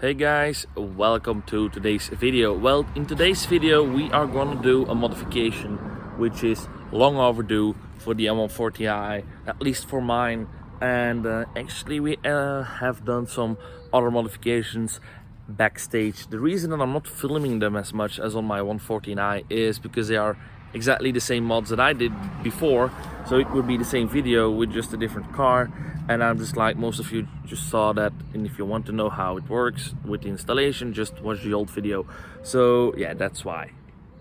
Hey guys, welcome to today's video. Well, in today's video we are gonna do a modification which is long overdue for the M140i, at least for mine. And actually we have done some other modifications backstage. The reason that I'm not filming them as much as on my 140i is because they are exactly the same mods that I did before, so it would be the same video with just a different car. And I'm just like most of you just saw that, and if you want to know how it works with the installation, just watch the old video. So yeah, that's why.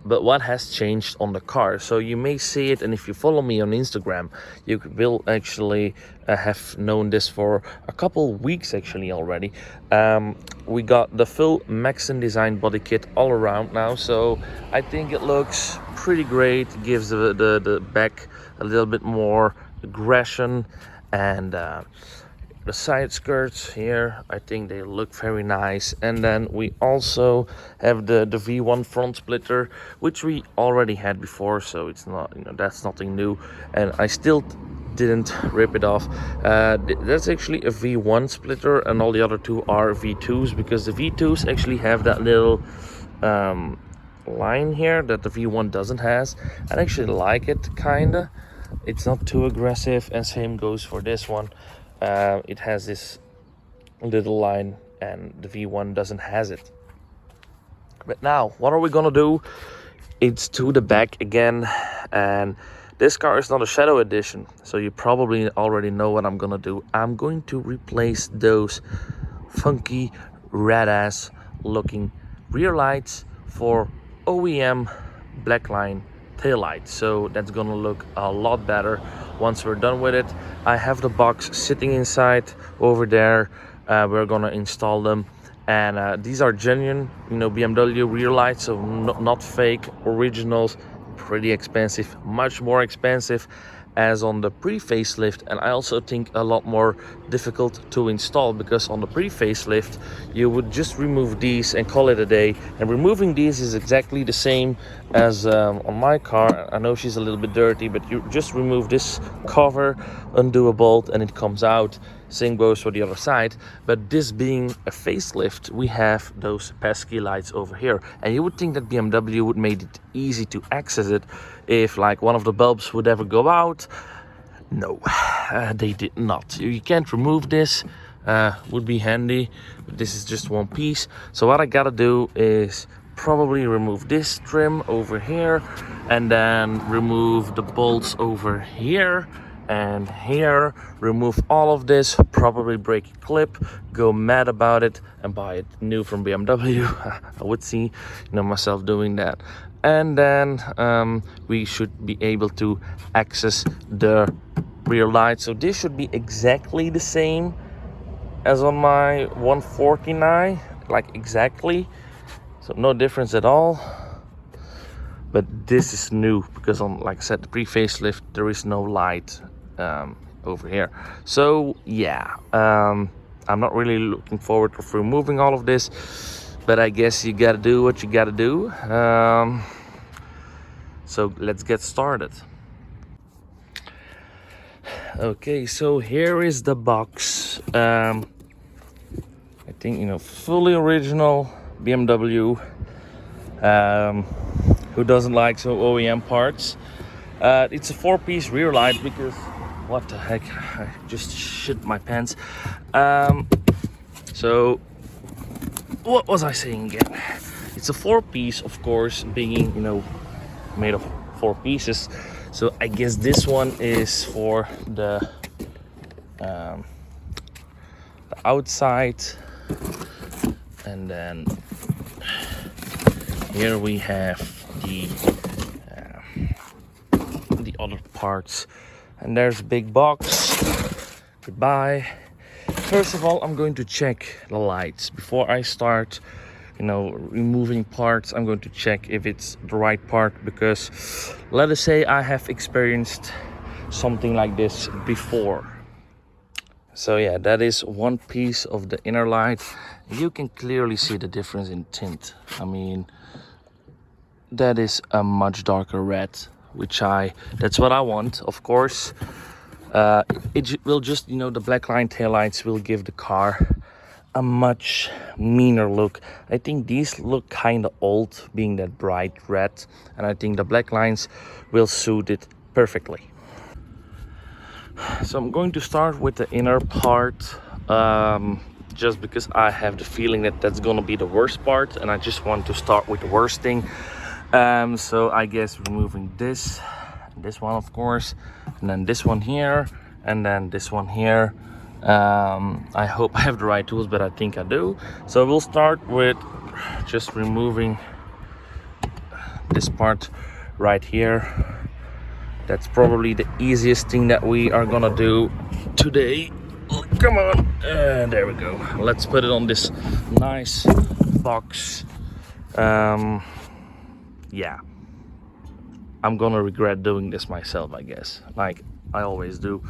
But what has changed on the car? So you may see it, and if you follow me on Instagram, you will actually have known this for a couple weeks actually already. We got the full Maxon design body kit all around now, so I think it looks pretty great. It gives the back a little bit more aggression, and the side skirts here, I think they look very nice. And then we also have the V1 front splitter, which we already had before, so it's not, that's nothing new. And I still didn't rip it off. That's actually a V1 splitter, and all the other two are V2s, because the V2s actually have that little line here that the V1 doesn't has. I actually like it, kinda. It's not too aggressive, and same goes for this one. It has this little line, and the V1 doesn't has it. But now, what are we gonna do? It's to the back again, and this car is not a Shadow Edition, so you probably already know what I'm gonna do. I'm going to replace those funky, red-ass looking rear lights for OEM blackline taillights. So that's gonna look a lot better once we're done with it. I have the box sitting inside over there. We're gonna install them, and these are genuine, BMW rear lights, so not fake, originals. Pretty expensive, much more expensive as on the pre-facelift, and I also think a lot more difficult to install, because on the pre-facelift you would just remove these and call it a day, and removing these is exactly the same as on my car. I know she's a little bit dirty, but you just remove this cover, undo a bolt, and it comes out. Same goes for the other side. But this being a facelift, we have those pesky lights over here, and you would think that BMW would make it easy to access it if like one of the bulbs would ever go out. No, they did not. You can't remove this. Would be handy, but this is just one piece. So what I gotta do is probably remove this trim over here, and then remove the bolts over here and here, remove all of this, probably break a clip, go mad about it, and buy it new from BMW. I would see myself doing that. And then we should be able to access the rear light. So this should be exactly the same as on my 140i, like exactly, so no difference at all. But this is new, because on, like I said, the pre-facelift, there is no light over here. So yeah, I'm not really looking forward to removing all of this, but I guess you gotta do what you gotta do. So let's get started. Okay, so here is the box. I think, fully original BMW. Who doesn't like some OEM parts? It's a 4-piece rear light, because what the heck, I just shit my pants. So what was I saying again? It's a 4-piece, of course, being made of 4 pieces. So I guess this one is for the outside, and then here we have the other parts, and there's a big box. Goodbye. First of all, I'm going to check the lights before I start removing parts. I'm going to check if it's the right part, because let us say I have experienced something like this before. So yeah, that is one piece of the inner light. You can clearly see the difference in tint. I mean, that is a much darker red, that's what I want, of course. It will just, the black line taillights will give the car a much meaner look. I think these look kind of old, being that bright red, and I think the black lines will suit it perfectly. So I'm going to start with the inner part, just because I have the feeling that that's gonna be the worst part, and I just want to start with the worst thing. So I guess removing this one, of course, and then this one here, and then this one here. I hope I have the right tools, but I think I do. So we'll start with just removing this part right here. That's probably the easiest thing that we are gonna do today. Oh, come on, there we go. Let's put it on this nice box. Yeah, I'm gonna regret doing this myself, I guess, like I always do.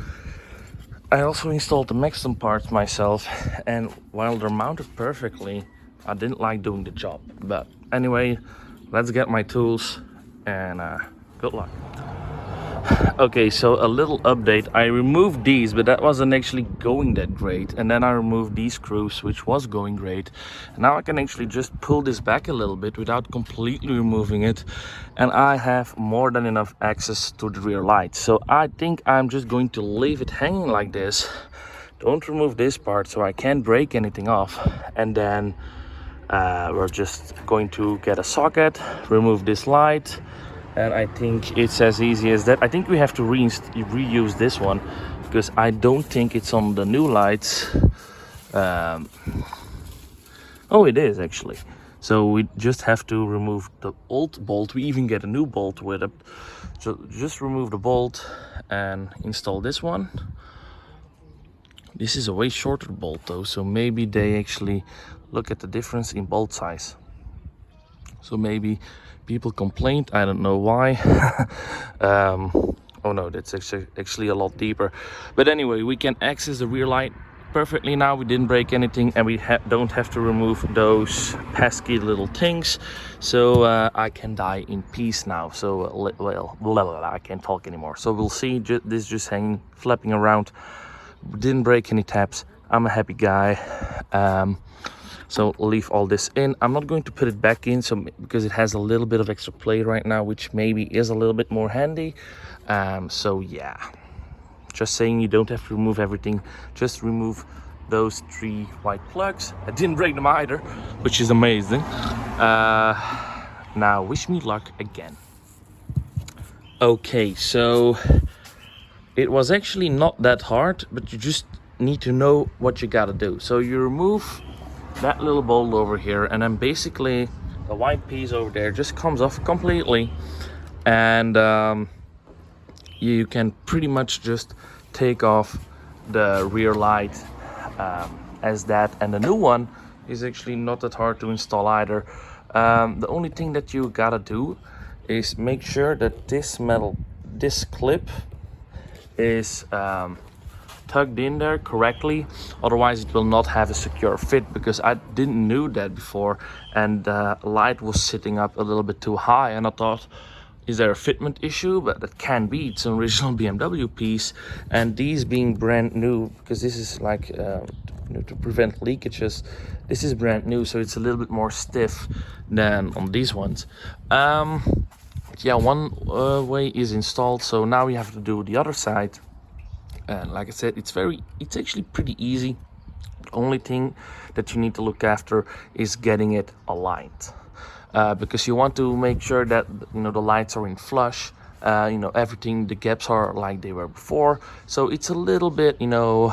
I also installed the Maxton parts myself, and while they're mounted perfectly, I didn't like doing the job. But anyway, let's get my tools, and good luck. Okay, so a little update. I removed these, but that wasn't actually going that great. And then I removed these screws, which was going great. And now I can actually just pull this back a little bit without completely removing it. And I have more than enough access to the rear light. So I think I'm just going to leave it hanging like this. Don't remove this part so I can't break anything off. And then we're just going to get a socket, remove this light. And I think it's as easy as that. I think we have to reuse this one because I don't think it's on the new lights. Oh, it is actually. So we just have to remove the old bolt. We even get a new bolt with it. So just remove the bolt and install this one. This is a way shorter bolt though, so maybe they actually look at the difference in bolt size. So maybe people complained, I don't know why. Oh no, that's actually a lot deeper. But anyway, we can access the rear light perfectly now. We didn't break anything, and we don't have to remove those pesky little things. So I can die in peace now. So well, I can't talk anymore. So we'll see this just hanging, flapping around. Didn't break any tabs. I'm a happy guy. So leave all this in. I'm not going to put it back in, so because it has a little bit of extra play right now, which maybe is a little bit more handy. So yeah, just saying, you don't have to remove everything. Just remove those 3 white plugs. I didn't break them either, which is amazing. Now wish me luck again. Okay, so it was actually not that hard, but you just need to know what you gotta do. So you remove that little bolt over here, and then basically the white piece over there just comes off completely, and you can pretty much just take off the rear light as that. And the new one is actually not that hard to install either. The only thing that you gotta do is make sure that this clip is tugged in there correctly, otherwise it will not have a secure fit, because I didn't know that before, and the light was sitting up a little bit too high, and I thought, is there a fitment issue? But that can be. It's an original BMW piece, and these being brand new, because this is like to prevent leakages, this is brand new, so it's a little bit more stiff than on these ones. Yeah, one way is installed, so now we have to do the other side. And like I said, it's actually pretty easy. The only thing that you need to look after is getting it aligned, because you want to make sure that, you know, the lights are in flush. You know, everything, the gaps are like they were before. So it's a little bit, you know,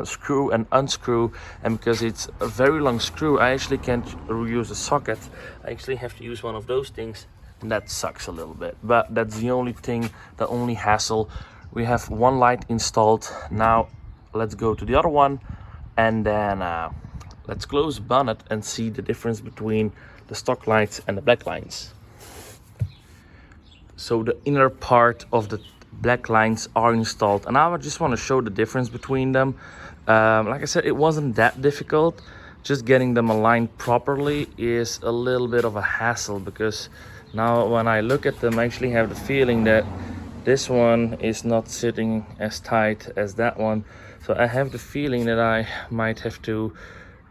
screw and unscrew. And because it's a very long screw, I actually can't reuse a socket. I actually have to use one of those things, and that sucks a little bit. But that's the only thing, the only hassle. We have one light installed. Now let's go to the other one, and then let's close the bonnet and see the difference between the stock lights and the black lines. So the inner part of the black lines are installed, and now I just want to show the difference between them. Like I said, it wasn't that difficult. Just getting them aligned properly is a little bit of a hassle, because now when I look at them, I actually have the feeling that this one is not sitting as tight as that one. So I have the feeling that I might have to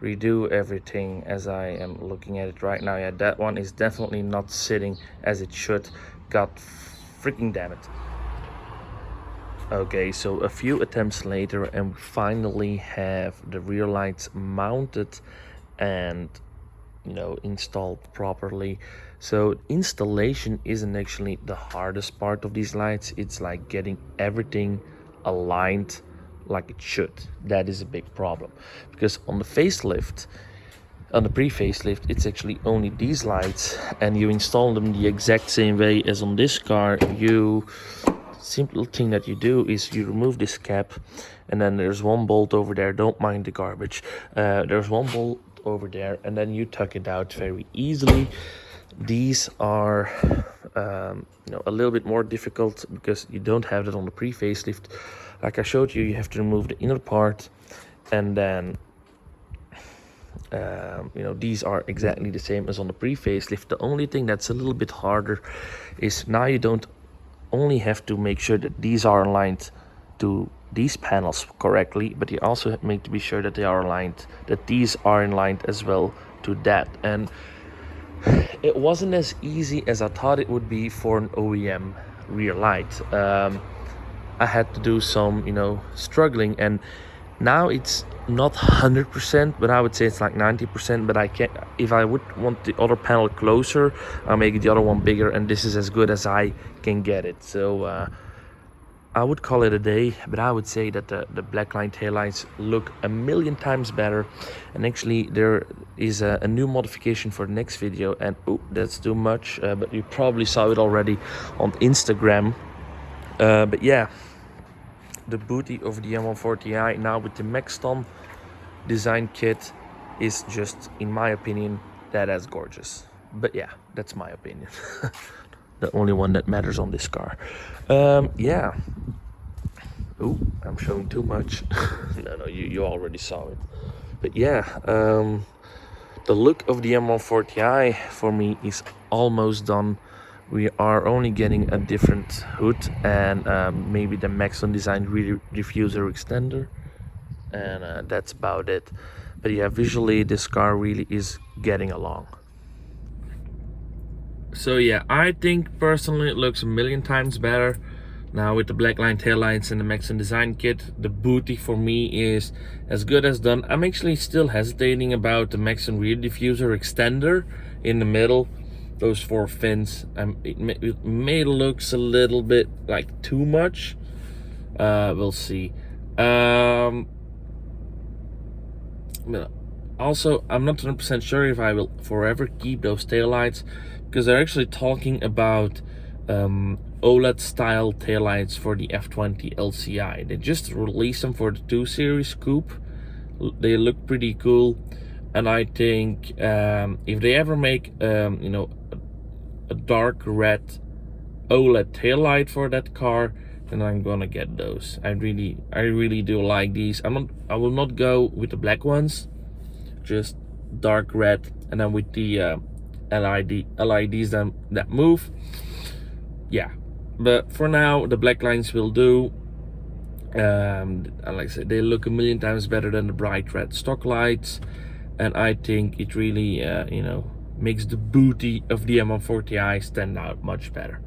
redo everything as I am looking at it right now. Yeah, that one is definitely not sitting as it should. God freaking damn it. Okay, so a few attempts later and we finally have the rear lights mounted and installed properly. So installation isn't actually the hardest part of these lights. It's like getting everything aligned like it should. That is a big problem, because on the facelift, on the pre-facelift, it's actually only these lights and you install them the exact same way as on this car. Simple thing that you do is you remove this cap, and then there's one bolt over there. Don't mind the garbage. There's one bolt over there, and then you tuck it out very easily. These are a little bit more difficult because you don't have that on the pre-facelift. Like I showed you, you have to remove the inner part, and then these are exactly the same as on the pre-facelift. The only thing that's a little bit harder is now you don't only have to make sure that these are aligned to these panels correctly, but you also make to be sure that they are aligned, that these are aligned as well to that. And it wasn't as easy as I thought it would be for an OEM rear light. I had to do some struggling, and now it's not 100%, but I would say it's like 90%. But I can't, if I would want the other panel closer, I'll make the other one bigger, and this is as good as I can get it. So I would call it a day, but I would say that the blackline taillights look a million times better. And actually there is a new modification for the next video, and oh, that's too much, but you probably saw it already on Instagram. But yeah, the booty of the M140i now with the Maxton design kit is just, in my opinion, that is gorgeous. But yeah, that's my opinion. The only one that matters on this car. Yeah. Oh, I'm showing too much. No, you already saw it. But yeah, the look of the M140i for me is almost done. We are only getting a different hood and maybe the Maxton design diffuser extender, and that's about it. But yeah, visually this car really is getting along. So yeah, I think personally it looks a million times better now with the blackline taillights and the Maxton design kit. The booty for me is as good as done. I'm actually still hesitating about the Maxton rear diffuser extender in the middle. Those 4 fins, it may looks a little bit like too much. We'll see. Also, I'm not 100% sure if I will forever keep those taillights, because they're actually talking about OLED style taillights for the F20 LCI. They just released them for the 2 Series Coupe. They look pretty cool, and I think if they ever make a dark red OLED taillight for that car, then I'm gonna get those. I really do like these. I will not go with the black ones, just dark red, and then with the LEDs that move. Yeah, but for now the black lines will do. And like I said, they look a million times better than the bright red stock lights, and I think it really makes the booty of the M140i stand out much better.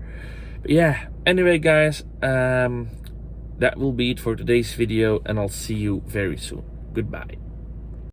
But yeah, anyway guys, that will be it for today's video, and I'll see you very soon. Goodbye.